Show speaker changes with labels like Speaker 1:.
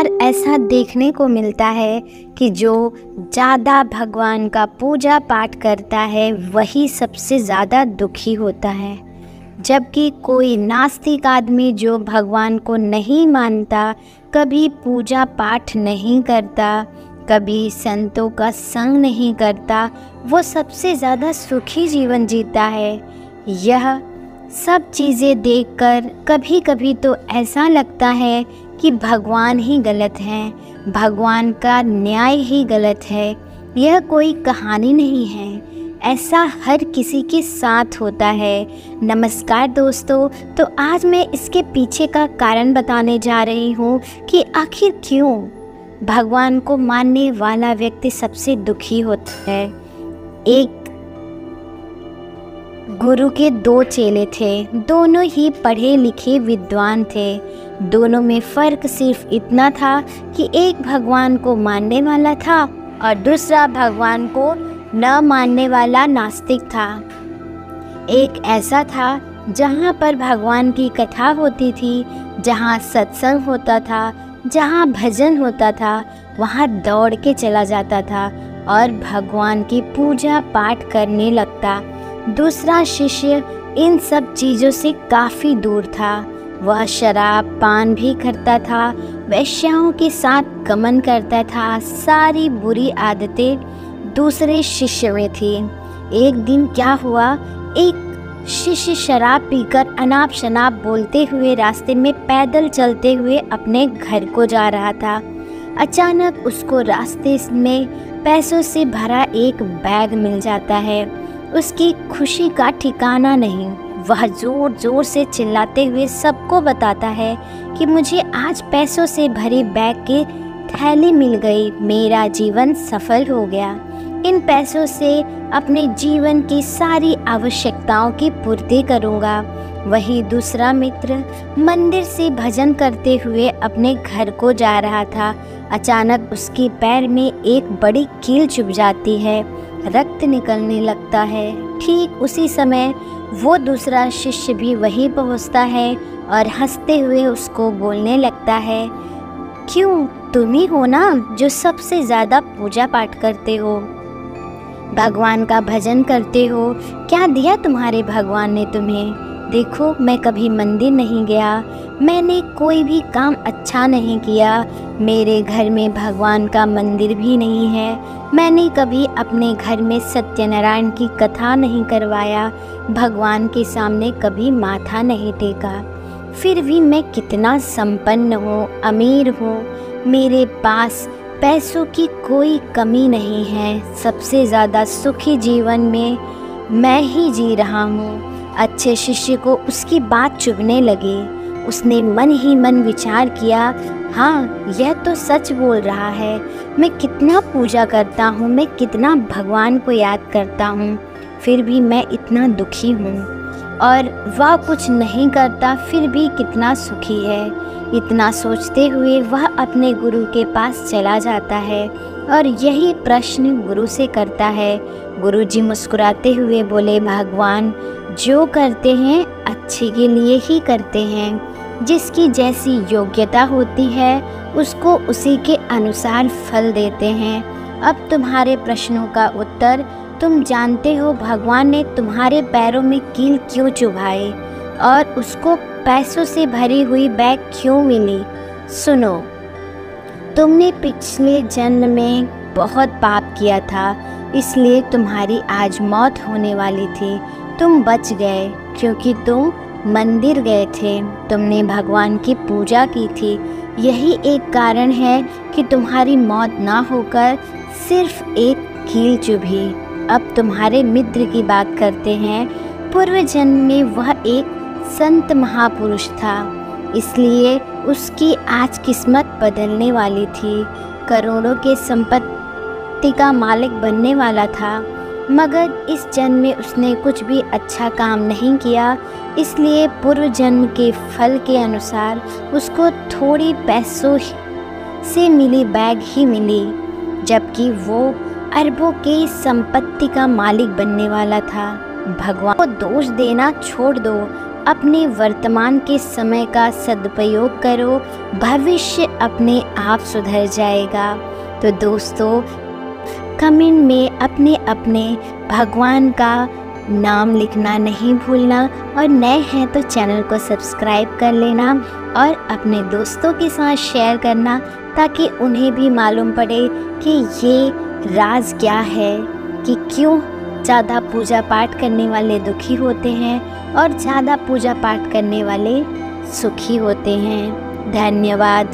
Speaker 1: बार ऐसा देखने को मिलता है कि जो ज़्यादा भगवान का पूजा पाठ करता है वही सबसे ज़्यादा दुखी होता है, जबकि कोई नास्तिक आदमी जो भगवान को नहीं मानता, कभी पूजा पाठ नहीं करता, कभी संतों का संग नहीं करता, वो सबसे ज़्यादा सुखी जीवन जीता है। यह सब चीज़ें देखकर कभी कभी तो ऐसा लगता है कि भगवान ही गलत हैं, भगवान का न्याय ही गलत है। यह कोई कहानी नहीं है, ऐसा हर किसी के साथ होता है। नमस्कार दोस्तों, तो आज मैं इसके पीछे का कारण बताने जा रही हूँ कि आखिर क्यों भगवान को मानने वाला व्यक्ति सबसे दुखी होता है। एक गुरु के दो चेले थे, दोनों ही पढ़े लिखे विद्वान थे। दोनों में फ़र्क सिर्फ इतना था कि एक भगवान को मानने वाला था और दूसरा भगवान को न मानने वाला नास्तिक था। एक ऐसा था जहाँ पर भगवान की कथा होती थी, जहाँ सत्संग होता था, जहाँ भजन होता था, वहाँ दौड़ के चला जाता था और भगवान की पूजा पाठ करने लगता। दूसरा शिष्य इन सब चीज़ों से काफ़ी दूर था। वह शराब पान भी करता था, वेश्याओं के साथ गमन करता था। सारी बुरी आदतें दूसरे शिष्य में थी। एक दिन क्या हुआ, एक शिष्य शराब पीकर अनाप शनाप बोलते हुए रास्ते में पैदल चलते हुए अपने घर को जा रहा था। अचानक उसको रास्ते में पैसों से भरा एक बैग मिल जाता है। उसकी खुशी का ठिकाना नहीं। वह ज़ोर ज़ोर से चिल्लाते हुए सबको बताता है कि मुझे आज पैसों से भरे बैग की थैली मिल गई, मेरा जीवन सफल हो गया। इन पैसों से अपने जीवन की सारी आवश्यकताओं की पूर्ति करूँगा। वही दूसरा मित्र मंदिर से भजन करते हुए अपने घर को जा रहा था। अचानक उसके पैर में एक बड़ी कील चुभ जाती है, रक्त निकलने लगता है। ठीक उसी समय वो दूसरा शिष्य भी वहीं पहुंचता है और हंसते हुए उसको बोलने लगता है, क्यों, तुम ही हो ना जो सबसे ज़्यादा पूजा पाठ करते हो, भगवान का भजन करते हो। क्या दिया तुम्हारे भगवान ने तुम्हें? देखो, मैं कभी मंदिर नहीं गया, मैंने कोई भी काम अच्छा नहीं किया, मेरे घर में भगवान का मंदिर भी नहीं है, मैंने कभी अपने घर में सत्यनारायण की कथा नहीं करवाया, भगवान के सामने कभी माथा नहीं टेका। फिर भी मैं कितना संपन्न हूँ, अमीर हूँ, मेरे पास पैसों की कोई कमी नहीं है। सबसे ज़्यादा सुखी जीवन में मैं ही जी रहा हूँ। अच्छे शिष्य को उसकी बात चुभने लगी। उसने मन ही मन विचार किया, हाँ, यह तो सच बोल रहा है। मैं कितना पूजा करता हूँ, मैं कितना भगवान को याद करता हूँ, फिर भी मैं इतना दुखी हूँ। और वह कुछ नहीं करता फिर भी कितना सुखी है। इतना सोचते हुए वह अपने गुरु के पास चला जाता है और यही प्रश्न गुरु से करता है। गुरुजी मुस्कुराते हुए बोले, भगवान जो करते हैं अच्छे के लिए ही करते हैं। जिसकी जैसी योग्यता होती है उसको उसी के अनुसार फल देते हैं। अब तुम्हारे प्रश्नों का उत्तर तुम जानते हो। भगवान ने तुम्हारे पैरों में कील क्यों चुभाई और उसको पैसों से भरी हुई बैग क्यों मिली? सुनो, तुमने पिछले जन्म में बहुत पाप किया था, इसलिए तुम्हारी आज मौत होने वाली थी। तुम बच गए क्योंकि तुम मंदिर गए थे, तुमने भगवान की पूजा की थी। यही एक कारण है कि तुम्हारी मौत ना होकर सिर्फ एक कील चुभी। अब तुम्हारे मित्र की बात करते हैं। पूर्व जन्म में वह एक संत महापुरुष था, इसलिए उसकी आज किस्मत बदलने वाली थी। करोड़ों के संपत्ति का मालिक बनने वाला था, मगर इस जन्म में उसने कुछ भी अच्छा काम नहीं किया, इसलिए पूर्व जन्म के फल के अनुसार उसको थोड़ी पैसों से मिली बैग ही मिली, जबकि वो अरबों की संपत्ति का मालिक बनने वाला था। भगवान को दोष देना छोड़ दो, अपने वर्तमान के समय का सदुपयोग करो, भविष्य अपने आप सुधर जाएगा। तो दोस्तों, कमेंट में अपने अपने भगवान का नाम लिखना नहीं भूलना, और नए हैं तो चैनल को सब्सक्राइब कर लेना और अपने दोस्तों के साथ शेयर करना, ताकि उन्हें भी मालूम पड़े कि ये राज क्या है, कि क्यों ज़्यादा पूजा पाठ करने वाले दुखी होते हैं और ज़्यादा पूजा पाठ करने वाले सुखी होते हैं। धन्यवाद।